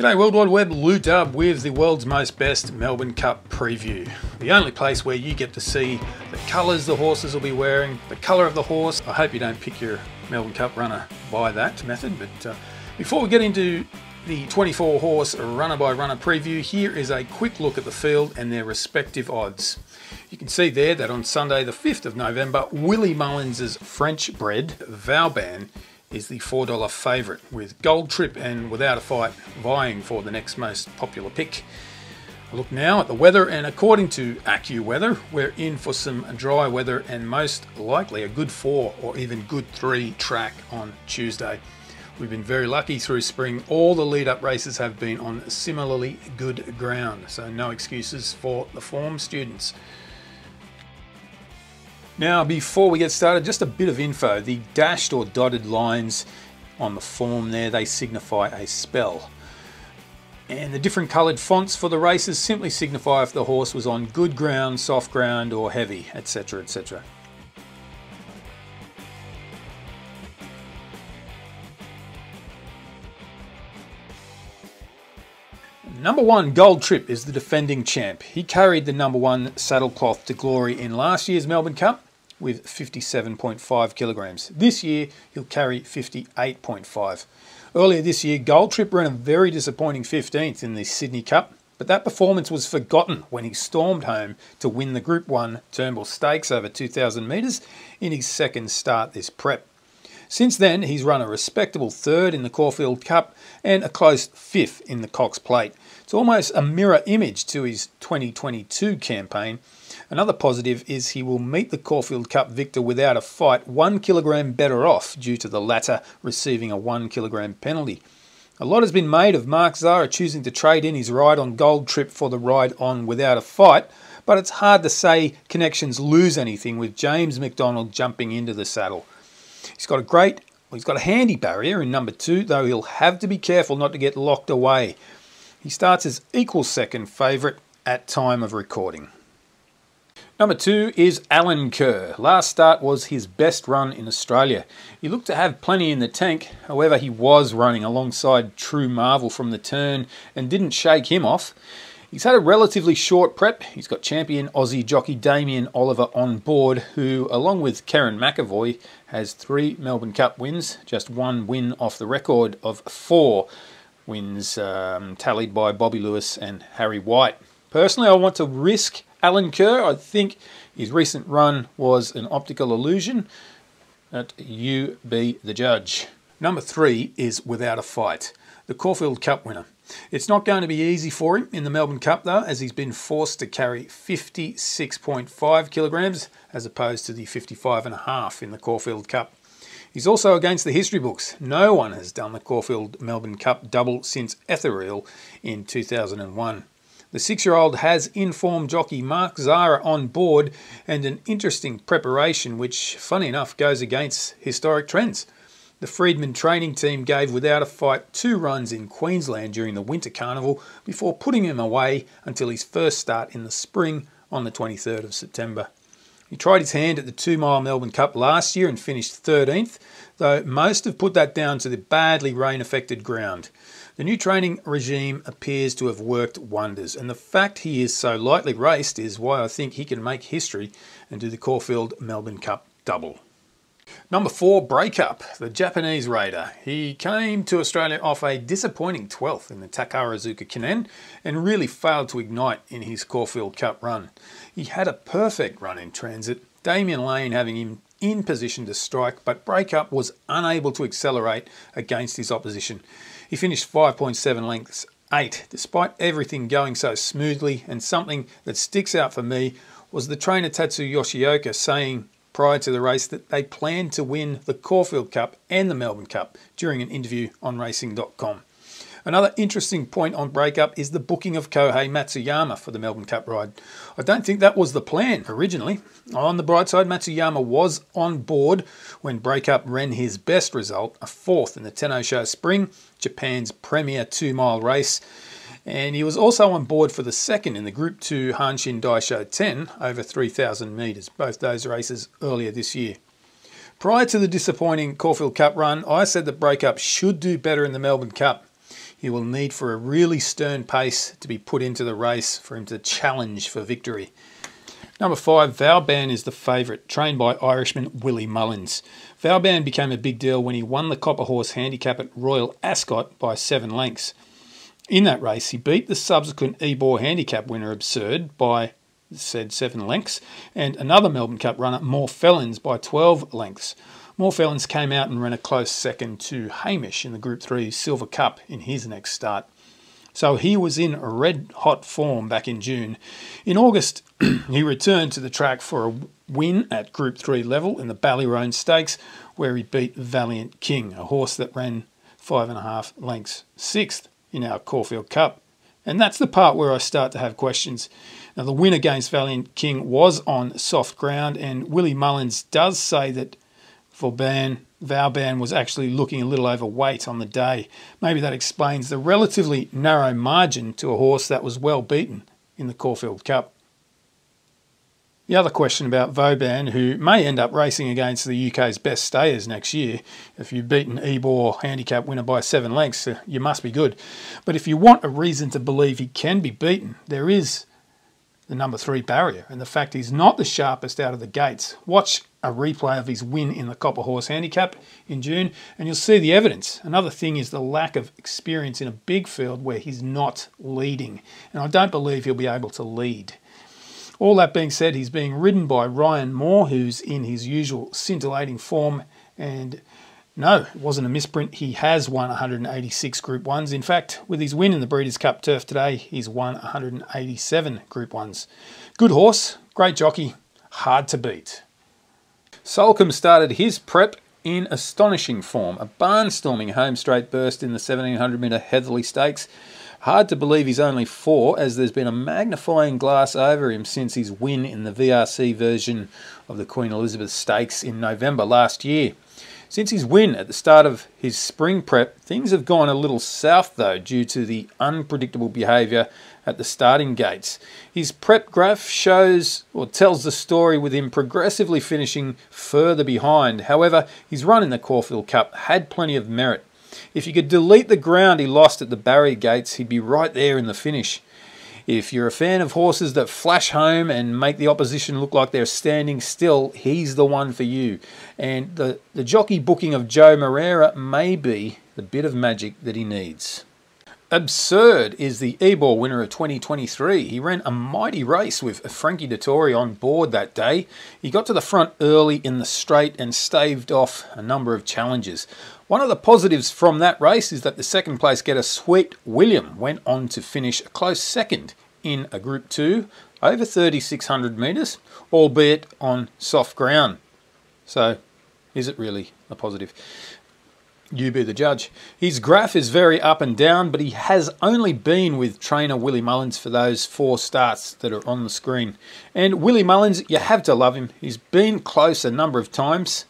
G'day World Wide Web, Lou Dub with the world's most best Melbourne Cup Preview. The only place where you get to see the colours the horses will be wearing, the colour of the horse. I hope you don't pick your Melbourne Cup runner by that method, but before we get into the 24 horse runner by runner preview, here is a quick look at the field and their respective odds. You can see there that on Sunday the 5th of November, Willie Mullins' French bred Valban is the $4 favourite, with Gold Trip and Without a Fight vying for the next most popular pick. I look now at the weather, and according to AccuWeather, we're in for some dry weather and most likely a good 4 or even good 3 track on Tuesday. We've been very lucky through spring. All the lead-up races have been on similarly good ground, so no excuses for the form students. Now, before we get started, just a bit of info. The dashed or dotted lines on the form there, they signify a spell. And the different coloured fonts for the races simply signify if the horse was on good ground, soft ground or heavy, etc, etc. Number 1, Gold Trip, is the defending champ. He carried the number 1 saddlecloth to glory in last year's Melbourne Cup with 57.5 kilograms. This year, he'll carry 58.5. Earlier this year, Gold Trip ran a very disappointing 15th in the Sydney Cup, but that performance was forgotten when he stormed home to win the Group 1 Turnbull Stakes over 2,000 metres in his second start this prep. Since then, he's run a respectable 3rd in the Caulfield Cup and a close 5th in the Cox Plate. It's almost a mirror image to his 2022 campaign. Another positive is he will meet the Caulfield Cup victor Without a Fight 1 kilogram better off due to the latter receiving a 1 kilogram penalty. A lot has been made of Mark Zahra choosing to trade in his ride on Gold Trip for the ride on Without a Fight, but it's hard to say Connections lose anything with James McDonald jumping into the saddle. He's got a handy barrier in number 2, though he'll have to be careful not to get locked away. He starts as equal second favourite at time of recording. Number 2 is Alenquer. Last start was his best run in Australia. He looked to have plenty in the tank, however he was running alongside True Marvel from the turn and didn't shake him off. He's had a relatively short prep. He's got champion Aussie jockey Damien Oliver on board, who, along with Kerr McAvoy, has 3 Melbourne Cup wins, just 1 win off the record of 4 wins tallied by Bobby Lewis and Harry White. Personally, I want to risk Alenquer. I think his recent run was an optical illusion, but you be the judge. Number 3 is Without a Fight, the Caulfield Cup winner. It's not going to be easy for him in the Melbourne Cup though, as he's been forced to carry 56.5 kilograms as opposed to the 55.5 in the Caulfield Cup. He's also against the history books. No one has done the Caulfield Melbourne Cup double since Ethereal in 2001. The 6-year-old has informed jockey Mark Zahra on board and an interesting preparation which, funny enough, goes against historic trends. The Freedman training team gave Without a Fight 2 runs in Queensland during the Winter Carnival before putting him away until his first start in the spring on the 23rd of September. He tried his hand at the 2-mile Melbourne Cup last year and finished 13th, though most have put that down to the badly rain-affected ground. The new training regime appears to have worked wonders, and the fact he is so lightly raced is why I think he can make history and do the Caulfield Melbourne Cup double. Number 4, Breakup, the Japanese raider. He came to Australia off a disappointing 12th in the Takarazuka Kinen and really failed to ignite in his Caulfield Cup run. He had a perfect run in transit, Damien Lane having him in position to strike, but Breakup was unable to accelerate against his opposition. He finished 5.7 lengths 8, despite everything going so smoothly, and something that sticks out for me was the trainer Tatsu Yoshioka saying prior to the race that they planned to win the Caulfield Cup and the Melbourne Cup during an interview on racing.com. Another interesting point on Breakup is the booking of Kohei Matsuyama for the Melbourne Cup ride. I don't think that was the plan originally. On the bright side, Matsuyama was on board when Breakup ran his best result, a 4th in the Tenno Show Spring, Japan's premier 2-mile race. And he was also on board for the 2nd in the Group 2 Hanshin Daisho 10 over 3,000 metres, both those races earlier this year. Prior to the disappointing Caulfield Cup run, I said that Breakup should do better in the Melbourne Cup. He will need for a really stern pace to be put into the race for him to challenge for victory. Number 5, Valban is the favourite, trained by Irishman Willie Mullins. Valban became a big deal when he won the Copper Horse Handicap at Royal Ascot by 7 lengths. In that race, he beat the subsequent Ebor Handicap winner Absurde by said 7 lengths, and another Melbourne Cup runner, Felons, by 12 lengths. Felons came out and ran a close second to Hamish in the Group 3 Silver Cup in his next start. So he was in red-hot form back in June. In August, he returned to the track for a win at Group 3 level in the Ballyroan Stakes, where he beat Valiant King, a horse that ran 5.5 lengths 6th in our Caulfield Cup. And that's the part where I start to have questions. Now, the win against Valiant King was on soft ground, and Willie Mullins does say that Valban was actually looking a little overweight on the day. Maybe that explains the relatively narrow margin to a horse that was well beaten in the Caulfield Cup. The other question about Vauban, who may end up racing against the UK's best stayers next year. If you've beaten Ebor Handicap winner by 7 lengths, you must be good. But if you want a reason to believe he can be beaten, there is the number 3 barrier, and the fact he's not the sharpest out of the gates. Watch a replay of his win in the Copper Horse Handicap in June, and you'll see the evidence. Another thing is the lack of experience in a big field where he's not leading, and I don't believe he'll be able to lead. All that being said, he's being ridden by Ryan Moore, who's in his usual scintillating form, and no, it wasn't a misprint. He has won 186 Group 1s. In fact, with his win in the Breeders' Cup Turf today, he's won 187 Group 1s. Good horse, great jockey, hard to beat. Soulcombe started his prep in astonishing form. A barnstorming home straight burst in the 1700 metre Heatherley Stakes. Hard to believe he's only 4, as there's been a magnifying glass over him since his win in the VRC version of the Queen Elizabeth Stakes in November last year. Since his win at the start of his spring prep, things have gone a little south though due to the unpredictable behaviour at the starting gates. His prep graph shows or tells the story with him progressively finishing further behind. However, his run in the Caulfield Cup had plenty of merit. If you could delete the ground he lost at the barrier gates, he'd be right there in the finish. If you're a fan of horses that flash home and make the opposition look like they're standing still, he's the one for you. And the jockey booking of Joe Moreira may be the bit of magic that he needs. Absurde is the Ebor winner of 2023. He ran a mighty race with Frankie Dettori on board that day. He got to the front early in the straight and staved off a number of challenges. One of the positives from that race is that the second place getter Sweet William went on to finish a close second in a Group 2 over 3,600 metres, albeit on soft ground. So, is it really a positive? You be the judge. His graph is very up and down, but he has only been with trainer Willie Mullins for those 4 starts that are on the screen. And Willie Mullins, you have to love him. He's been close a number of times.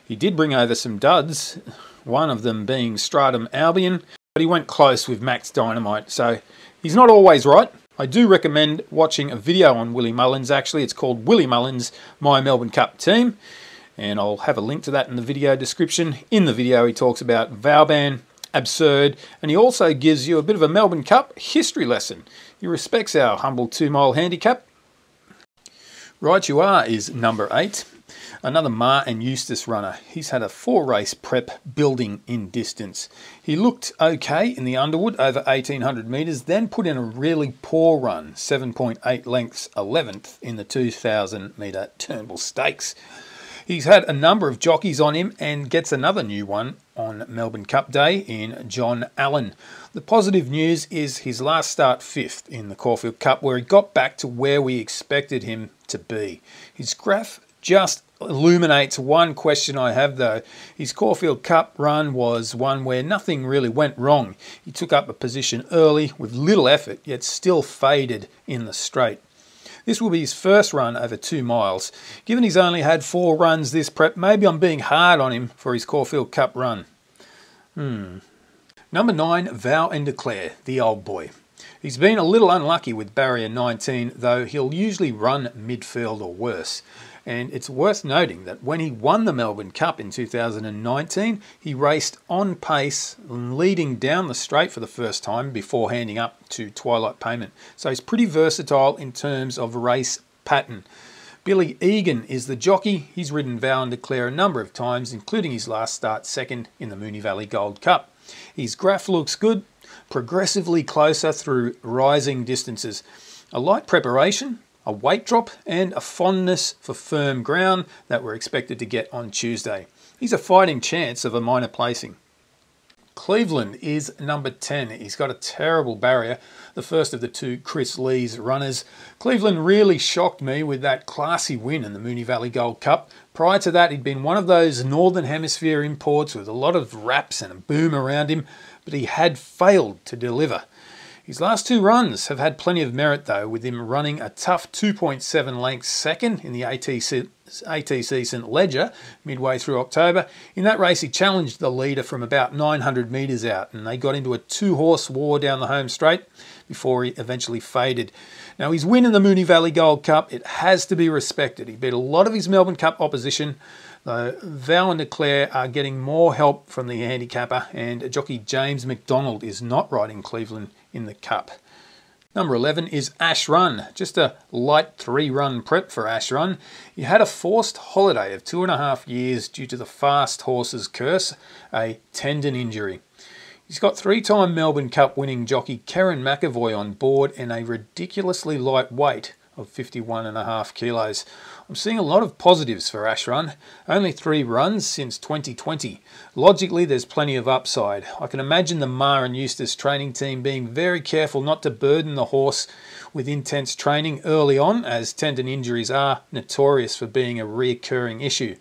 He did bring over some duds, one of them being Stratum Albion, but he went close with Max Dynamite, so he's not always right. I do recommend watching a video on Willie Mullins, actually. It's called Willie Mullins, My Melbourne Cup Team, and I'll have a link to that in the video description. In the video, he talks about Valban, Absurde, and he also gives you a bit of a Melbourne Cup history lesson. He respects our humble 2-mile handicap. Right You Are is number 8. Another Mar and Eustace runner. He's had a 4-race prep building in distance. He looked okay in the Underwood over 1,800 metres, then put in a really poor run, 7.8 lengths 11th in the 2,000 metre Turnbull Stakes. He's had a number of jockeys on him and gets another new one on Melbourne Cup Day in John Allen. The positive news is his last start 5th in the Caulfield Cup, where he got back to where we expected him to be. His graph just illuminates one question I have though. His Caulfield Cup run was one where nothing really went wrong. He took up a position early with little effort, yet still faded in the straight. This will be his first run over 2 miles. Given he's only had 4 runs this prep, maybe I'm being hard on him for his Caulfield Cup run. Number 9, Val Declair, the old boy. He's been a little unlucky with barrier 19, though he'll usually run midfield or worse. And it's worth noting that when he won the Melbourne Cup in 2019, he raced on pace, leading down the straight for the first time before handing up to Twilight Payment. So he's pretty versatile in terms of race pattern. Billy Egan is the jockey. He's ridden Val Declair a number of times, including his last start second in the Moonee Valley Gold Cup. His graph looks good, progressively closer through rising distances. A light preparation, a weight drop, and a fondness for firm ground that we're expected to get on Tuesday. He's a fighting chance of a minor placing. Cleveland is number 10. He's got a terrible barrier, the first of the two Chris Lee's runners. Cleveland really shocked me with that classy win in the Moonee Valley Gold Cup. Prior to that, he'd been one of those Northern Hemisphere imports with a lot of raps and a boom around him, but he had failed to deliver. His last two runs have had plenty of merit though, with him running a tough 2.7 lengths second in the ATC St Ledger midway through October. In that race he challenged the leader from about 900 metres out, and they got into a two-horse war down the home straight before he eventually faded. Now his win in the Moonee Valley Gold Cup, it has to be respected. He beat a lot of his Melbourne Cup opposition, though Val and Declair are getting more help from the handicapper, and jockey James McDonald is not riding Cleveland in the Cup. Number 11 is Ashrun. Just a light 3-run prep for Ashrun. He had a forced holiday of 2.5 years due to the fast horse's curse, a tendon injury. He's got 3-time Melbourne Cup winning jockey Karen McAvoy on board and a ridiculously light weight of 51.5 kilos. I'm seeing a lot of positives for Ashrun. Only 3 runs since 2020. Logically, there's plenty of upside. I can imagine the Ma and Eustace training team being very careful not to burden the horse with intense training early on, as tendon injuries are notorious for being a reoccurring issue.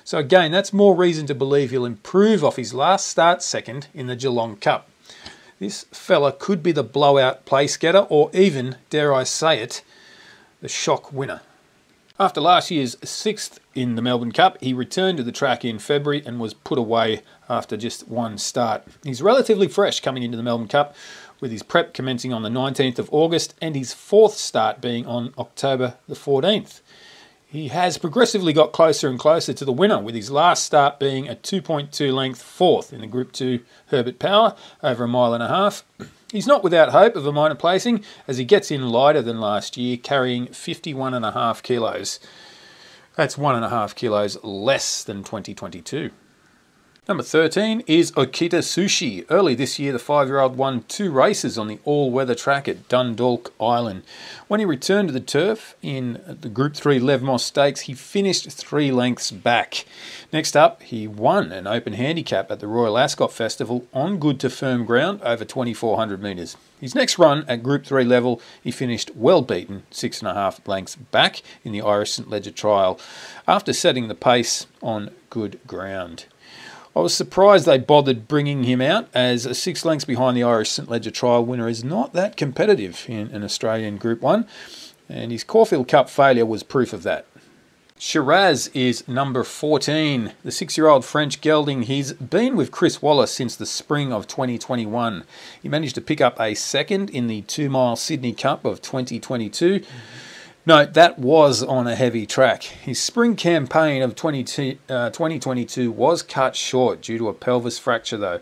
So again, that's more reason to believe he'll improve off his last start second in the Geelong Cup. This fella could be the blowout place getter, or even, dare I say it, the shock winner. After last year's 6th in the Melbourne Cup, he returned to the track in February and was put away after just 1 start. He's relatively fresh coming into the Melbourne Cup, with his prep commencing on the 19th of August and his 4th start being on October the 14th. He has progressively got closer and closer to the winner, with his last start being a 2.2 length 4th in the Group 2 Herbert Power over 1.5 miles. He's not without hope of a minor placing, as he gets in lighter than last year, carrying 51.5 kilos. That's 1.5 kilos less than 2022. Number 13 is Okita Sushi. Early this year, the 5-year-old won 2 races on the all-weather track at Dundalk Island. When he returned to the turf in the Group 3 Levmos Stakes, he finished 3 lengths back. Next up, he won an open handicap at the Royal Ascot Festival on good to firm ground over 2,400 metres. His next run at Group 3 level, he finished well beaten, 6.5 lengths back in the Irish St Ledger trial, after setting the pace on good ground. I was surprised they bothered bringing him out, as 6 lengths behind the Irish St Ledger trial winner is not that competitive in an Australian Group 1, and his Caulfield Cup failure was proof of that. Sheraz is number 14. The 6-year-old French gelding, he's been with Chris Waller since the spring of 2021. He managed to pick up a second in the 2-mile Sydney Cup of 2022. Note, that was on a heavy track. His spring campaign of 2022 was cut short due to a pelvis fracture though.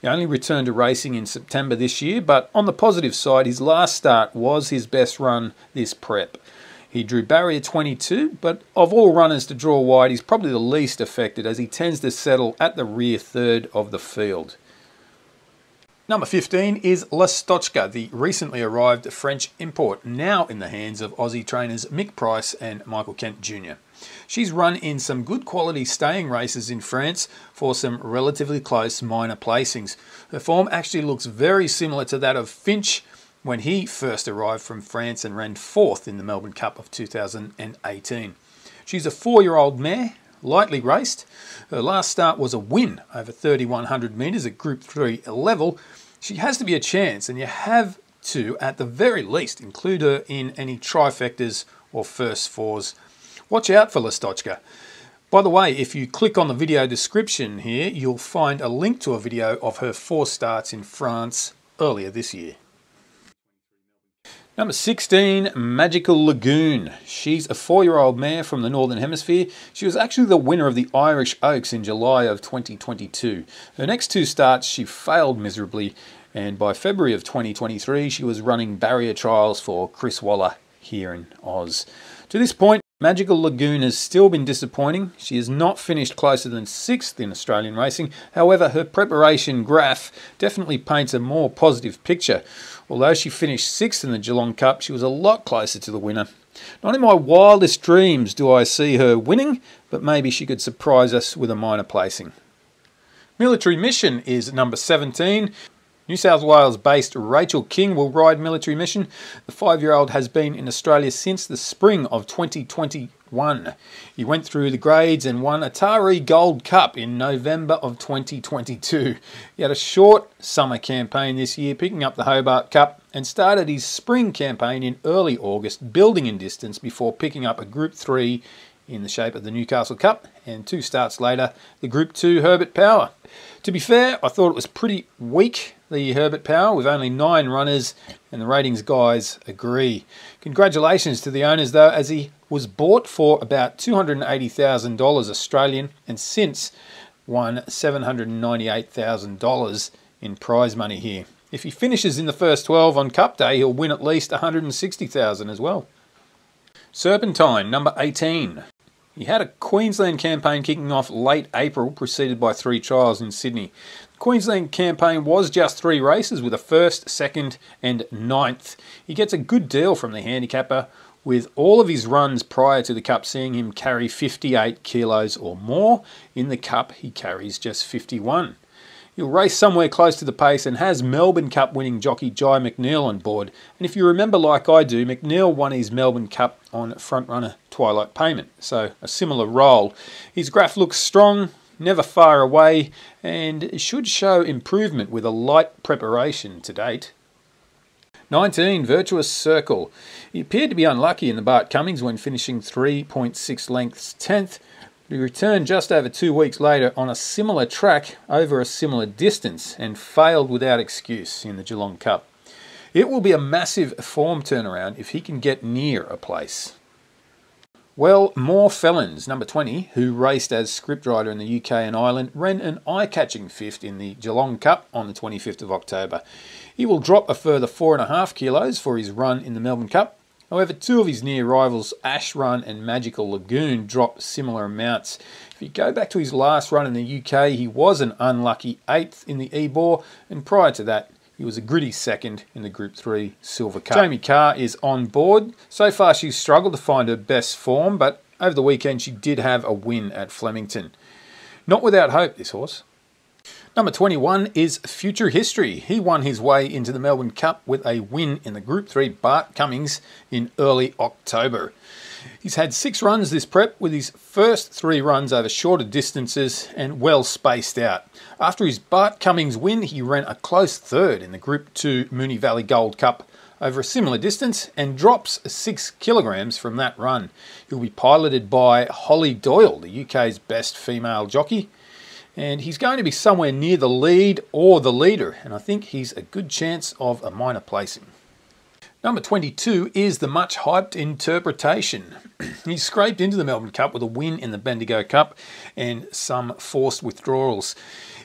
He only returned to racing in September this year, but on the positive side, his last start was his best run this prep. He drew barrier 22, but of all runners to draw wide, he's probably the least affected, as he tends to settle at the rear third of the field. Number 15 is Lastotchka, the recently arrived French import, now in the hands of Aussie trainers Mick Price and Michael Kent Jr. She's run in some good quality staying races in France for some relatively close minor placings. Her form actually looks very similar to that of Finch when he first arrived from France and ran 4th in the Melbourne Cup of 2018. She's a 4-year-old mare, lightly raced. Her last start was a win over 3,100 metres at Group 3 level. She has to be a chance, and you have to, at the very least, include her in any trifectas or first fours. Watch out for Lastotchka. By the way, if you click on the video description here, you'll find a link to a video of her 4 starts in France earlier this year. Number 16, Magical Lagoon. She's a 4-year-old mare from the Northern Hemisphere. She was actually the winner of the Irish Oaks in July of 2022. Her next 2 starts, she failed miserably, and by February of 2023, she was running barrier trials for Chris Waller here in Oz. To this point, Magical Lagoon has still been disappointing. She has not finished closer than 6th in Australian racing. However, her preparation graph definitely paints a more positive picture. Although she finished 6th in the Geelong Cup, she was a lot closer to the winner. Not in my wildest dreams do I see her winning, but maybe she could surprise us with a minor placing. Military Mission is number 17. New South Wales-based Rachel King will ride Military Mission. The 5-year-old has been in Australia since the spring of 2021. He went through the grades and won Atari Gold Cup in November of 2022. He had a short summer campaign this year, picking up the Hobart Cup, and started his spring campaign in early August, building in distance before picking up a Group 3 in the shape of the Newcastle Cup, and 2 starts later, the Group 2 Herbert Power. To be fair, I thought it was pretty weak, the Herbert Power, with only 9 runners, and the ratings guys agree. Congratulations to the owners though, as he was bought for about $280,000 Australian, and since won $798,000 in prize money here. If he finishes in the first 12 on Cup Day, he'll win at least $160,000 as well. Serpentine, number 18. He had a Queensland campaign kicking off late April, preceded by 3 trials in Sydney. The Queensland campaign was just 3 races with a 1st, 2nd and 9th. He gets a good deal from the handicapper, with all of his runs prior to the Cup seeing him carry 58 kilos or more. In the Cup, he carries just 51. He'll race somewhere close to the pace and has Melbourne Cup winning jockey Jai McNeil on board. And if you remember like I do, McNeil won his Melbourne Cup on frontrunner Twilight Payment, so a similar role. His graph looks strong, never far away, and should show improvement with a light preparation to date. 19, Virtuous Circle. He appeared to be unlucky in the Bart Cummings when finishing 3.6 lengths 10th. He returned just over 2 weeks later on a similar track over a similar distance and failed without excuse in the Geelong Cup. It will be a massive form turnaround if he can get near a place. Well, more Felons, number 20, who raced as scriptwriter in the UK and Ireland, ran an eye-catching 5th in the Geelong Cup on the 25th of October. He will drop a further 4.5 kilos for his run in the Melbourne Cup. However, 2 of his near rivals, Ashran and Magical Lagoon, dropped similar amounts. If you go back to his last run in the UK, he was an unlucky 8th in the Ebor, and prior to that, he was a gritty 2nd in the Group 3 Silver Cup. Jamie Kerr is on board. So far, she's struggled to find her best form, but over the weekend, she did have a win at Flemington. Not without hope, this horse. Number 21 is Future History. He won his way into the Melbourne Cup with a win in the Group 3 Bart Cummings in early October. He's had 6 runs this prep, with his first 3 runs over shorter distances and well spaced out. After his Bart Cummings win, he ran a close 3rd in the Group 2 Moonee Valley Gold Cup over a similar distance and drops 6 kilograms from that run. He'll be piloted by Holly Doyle, the UK's best female jockey. And he's going to be somewhere near the lead or the leader, and I think he's a good chance of a minor placing. Number 22 is the much-hyped Interpretation. He scraped into the Melbourne Cup with a win in the Bendigo Cup and some forced withdrawals.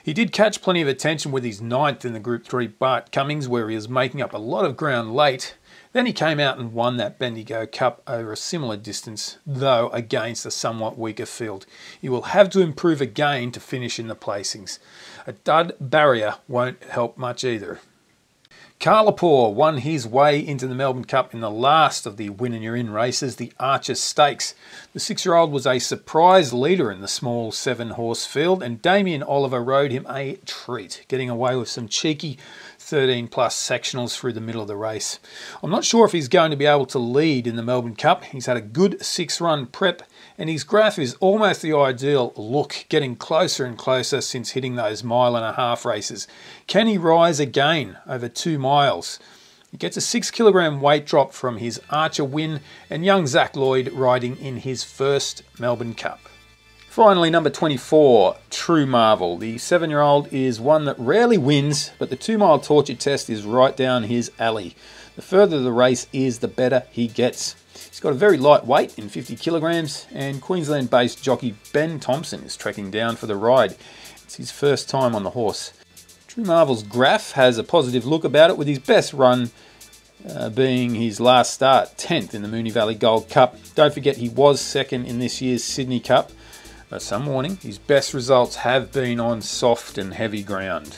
He did catch plenty of attention with his 9th in the Group 3 Bart Cummings, where he was making up a lot of ground late. Then he came out and won that Bendigo Cup over a similar distance, though against a somewhat weaker field. He will have to improve again to finish in the placings. A dud barrier won't help much either. Kalapour won his way into the Melbourne Cup in the last of the win-and-you're-in races, the Archer Stakes. The 6-year-old was a surprise leader in the small 7-horse field, and Damien Oliver rode him a treat, getting away with some cheeky 13-plus sectionals through the middle of the race. I'm not sure if he's going to be able to lead in the Melbourne Cup. He's had a good 6-run prep, and his graph is almost the ideal look, getting closer and closer since hitting those 1.5-mile races. Can he rise again over 2 miles? He gets a 6-kilogram weight drop from his Archer win, and young Zach Lloyd riding in his first Melbourne Cup. Finally, number 24, True Marvel. The 7-year-old is one that rarely wins, but the 2 mile torture test is right down his alley. The further the race is, the better he gets. He's got a very light weight in 50 kilograms, and Queensland-based jockey Ben Thompson is trekking down for the ride. It's his first time on the horse. True Marvel's graph has a positive look about it, with his best run being his last start, 10th in the Moonee Valley Gold Cup. Don't forget he was 2nd in this year's Sydney Cup. But some warning, his best results have been on soft and heavy ground.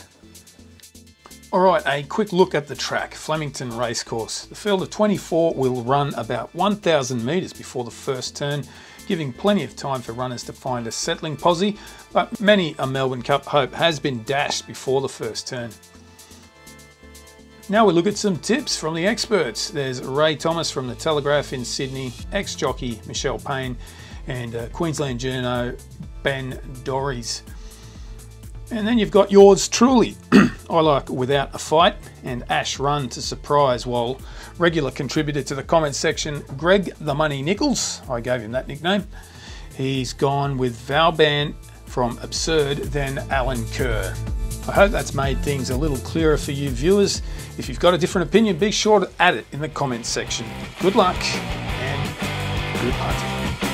Alright, a quick look at the track, Flemington Racecourse. The field of 24 will run about 1,000 metres before the first turn, giving plenty of time for runners to find a settling posse, but many a Melbourne Cup hope has been dashed before the first turn. Now we look at some tips from the experts. There's Ray Thomas from the Telegraph in Sydney, ex-jockey Michelle Payne, and Queensland journo Ben Dorries. And then you've got yours truly. I like Without a Fight and Ashran to surprise, while regular contributor to the comments section, Greg the Money Nichols, I gave him that nickname, he's gone with Valban from Absurde, then Alenquer. I hope that's made things a little clearer for you viewers. If you've got a different opinion, be sure to add it in the comments section. Good luck and good hunting.